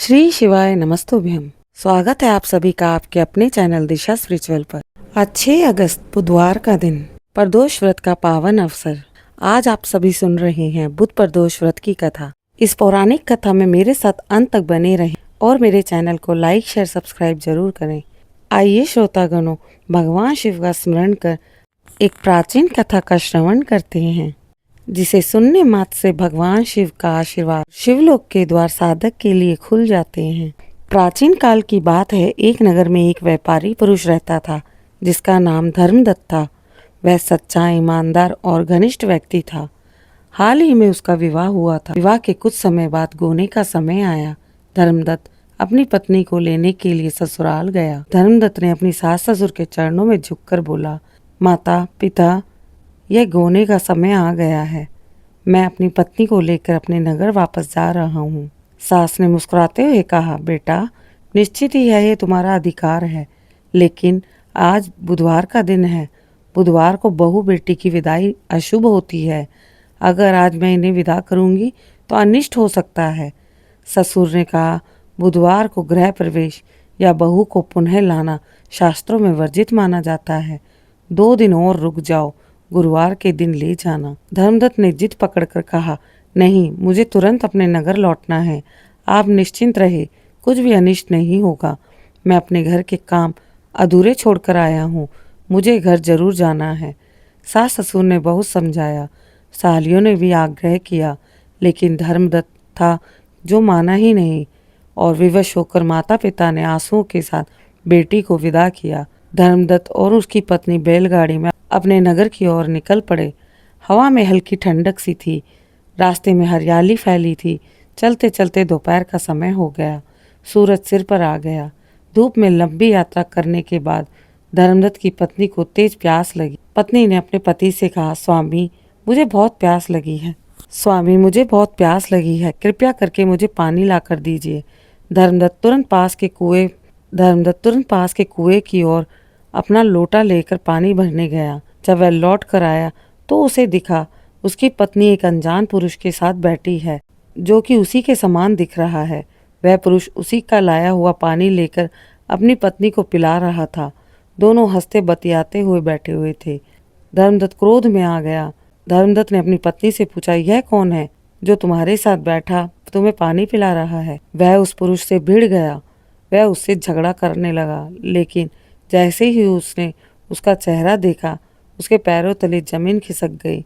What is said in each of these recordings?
श्री शिवाय नमस्तुभ्यम। स्वागत है आप सभी का आपके अपने चैनल दिशा स्पिरिचुअल पर। आज 6 अगस्त बुधवार का दिन, प्रदोष व्रत का पावन अवसर। आज आप सभी सुन रहे हैं बुध प्रदोष व्रत की कथा। इस पौराणिक कथा में मेरे साथ अंत तक बने रहें और मेरे चैनल को लाइक शेयर सब्सक्राइब जरूर करें। आइए श्रोतागणों, भगवान शिव का स्मरण कर एक प्राचीन कथा का श्रवण करते हैं, जिसे सुनने मात्र से भगवान शिव का आशीर्वाद शिवलोक के द्वार साधक के लिए खुल जाते हैं। प्राचीन काल की बात है। एक नगर में एक व्यापारी पुरुष रहता था, जिसका नाम धर्मदत्त था। वह सच्चा, ईमानदार और घनिष्ठ व्यक्ति था। हाल ही में उसका विवाह हुआ था। विवाह के कुछ समय बाद गोने का समय आया। धर्मदत्त अपनी पत्नी को लेने के लिए ससुराल गया। धर्मदत्त ने अपनी सास ससुर के चरणों में झुककर बोला, माता पिता, यह गोने का समय आ गया है। मैं अपनी पत्नी को लेकर अपने नगर वापस जा रहा हूँ। सास ने मुस्कुराते हुए कहा, बेटा, निश्चित ही है, ये तुम्हारा अधिकार है, लेकिन आज बुधवार का दिन है। बुधवार को बहू बेटी की विदाई अशुभ होती है। अगर आज मैं इन्हें विदा करूँगी तो अनिष्ट हो सकता है। ससुर ने कहा, बुधवार को गृह प्रवेश या बहू को पुनः लाना शास्त्रों में वर्जित माना जाता है। 2 दिन और रुक जाओ, गुरुवार के दिन ले जाना। धर्मदत्त ने जिद पकड़कर कहा, नहीं, मुझे तुरंत अपने नगर लौटना है। आप निश्चिंत रहे, कुछ भी अनिष्ट नहीं होगा। मैं अपने घर के काम अधूरे छोड़कर आया हूँ, मुझे घर जरूर जाना है। सास ससुर ने बहुत समझाया, सालियों ने भी आग्रह किया, लेकिन धर्मदत्त था जो माना ही नहीं, और विवश होकर माता पिता ने आंसुओं के साथ बेटी को विदा किया। धर्मदत्त और उसकी पत्नी बैलगाड़ी में अपने नगर की ओर निकल पड़े। हवा में हल्की ठंडक सी थी, रास्ते में हरियाली फैली थी। चलते चलते दोपहर का समय हो गया, सूरज सिर पर आ गया। धूप में लंबी यात्रा करने के बाद धर्मदत्त की पत्नी को तेज प्यास लगी। पत्नी ने अपने पति से कहा, स्वामी, मुझे बहुत प्यास लगी है। स्वामी, मुझे बहुत प्यास लगी है, कृपया करके मुझे पानी लाकर दीजिए। धर्मदत्त तुरंत पास के कुएं की ओर अपना लोटा लेकर पानी भरने गया। जब वह लौट कर आया तो उसे दिखा उसकी पत्नी एक अनजान पुरुष के साथ बैठी है, जो कि उसी के समान दिख रहा है। वह पुरुष उसी का लाया हुआ पानी लेकर अपनी पत्नी को पिला रहा था। दोनों हंसते बतियाते हुए बैठे हुए थे। धर्मदत्त क्रोध में आ गया। धर्मदत्त ने अपनी पत्नी से पूछा, यह कौन है जो तुम्हारे साथ बैठा तुम्हें पानी पिला रहा है? वह उस पुरुष से भिड़ गया। वह उससे झगड़ा करने लगा, लेकिन जैसे ही उसने उसका चेहरा देखा, उसके पैरों तले जमीन खिसक गई,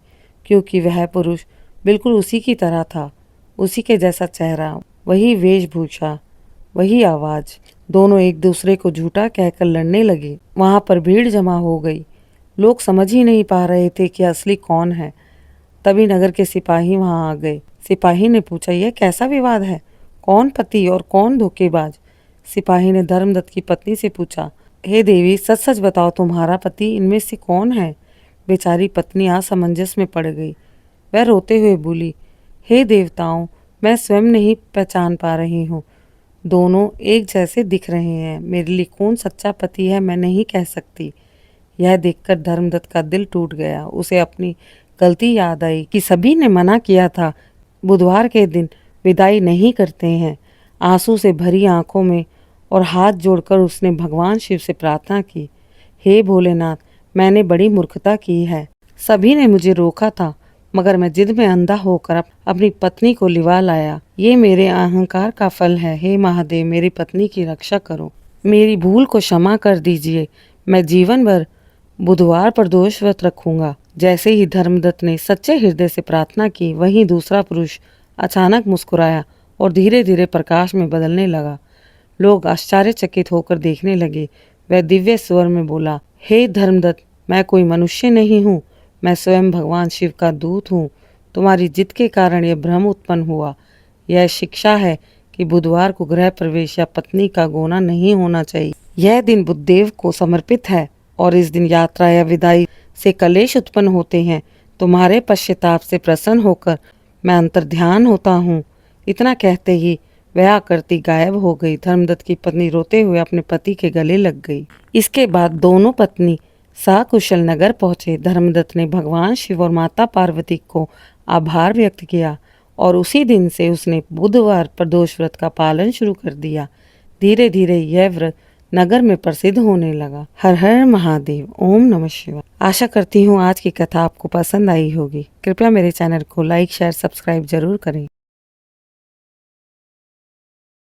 क्योंकि वह पुरुष बिल्कुल उसी की तरह था। उसी के जैसा चेहरा, वही वेशभूषा, वही आवाज। दोनों एक दूसरे को झूठा कहकर लड़ने लगे। वहां पर भीड़ जमा हो गई। लोग समझ ही नहीं पा रहे थे कि असली कौन है। तभी नगर के सिपाही वहां आ गए। सिपाही ने पूछा, यह कैसा विवाद है? कौन पति और कौन धोखेबाज? सिपाही ने धर्मदत्त की पत्नी से पूछा, हे देवी, सच सच बताओ, तुम्हारा पति इनमें से कौन है? बेचारी पत्नी असमंजस में पड़ गई। वह रोते हुए बोली, हे देवताओं, मैं स्वयं नहीं पहचान पा रही हूँ। दोनों एक जैसे दिख रहे हैं। मेरे लिए कौन सच्चा पति है मैं नहीं कह सकती। यह देखकर धर्मदत्त का दिल टूट गया। उसे अपनी गलती याद आई कि सभी ने मना किया था, बुधवार के दिन विदाई नहीं करते हैं। आंसू से भरी आंखों में और हाथ जोड़कर उसने भगवान शिव से प्रार्थना की, हे भोलेनाथ, मैंने बड़ी मूर्खता की है। सभी ने मुझे रोका था, मगर मैं जिद में अंधा होकर अपनी पत्नी को लिवा लाया। ये मेरे अहंकार का फल है। हे महादेव, मेरी पत्नी की रक्षा करो, मेरी भूल को क्षमा कर दीजिए। मैं जीवन भर बुधवार प्रदोष व्रत रखूंगा। जैसे ही धर्मदत्त ने सच्चे हृदय से प्रार्थना की, वहीं दूसरा पुरुष अचानक मुस्कुराया और धीरे धीरे प्रकाश में बदलने लगा। लोग आश्चर्यचकित होकर देखने लगे। वह दिव्य स्वर में बोला, हे धर्मदत्त, मैं कोई मनुष्य नहीं हूँ, मैं स्वयं भगवान शिव का दूत हूँ। तुम्हारी जिद के कारण यह भ्रम उत्पन्न हुआ। यह शिक्षा है कि बुधवार को गृह प्रवेश या पत्नी का गोना नहीं होना चाहिए। यह दिन बुधदेव को समर्पित है और इस दिन यात्रा या विदाई से कलेश उत्पन्न होते हैं। तुम्हारे पश्चाताप से प्रसन्न होकर मैं अंतर्ध्यान होता हूँ। इतना कहते ही वह आकृति गायब हो गई। धर्मदत्त की पत्नी रोते हुए अपने पति के गले लग गई। इसके बाद दोनों पत्नी सकुशल नगर पहुंचे। धर्मदत्त ने भगवान शिव और माता पार्वती को आभार व्यक्त किया और उसी दिन से उसने बुधवार प्रदोष व्रत का पालन शुरू कर दिया। धीरे धीरे यह व्रत नगर में प्रसिद्ध होने लगा। हर हर महादेव, ओम नमः शिवाय। आशा करती हूँ आज की कथा आपको पसंद आई होगी। कृपया मेरे चैनल को लाइक शेयर सब्सक्राइब जरूर करें।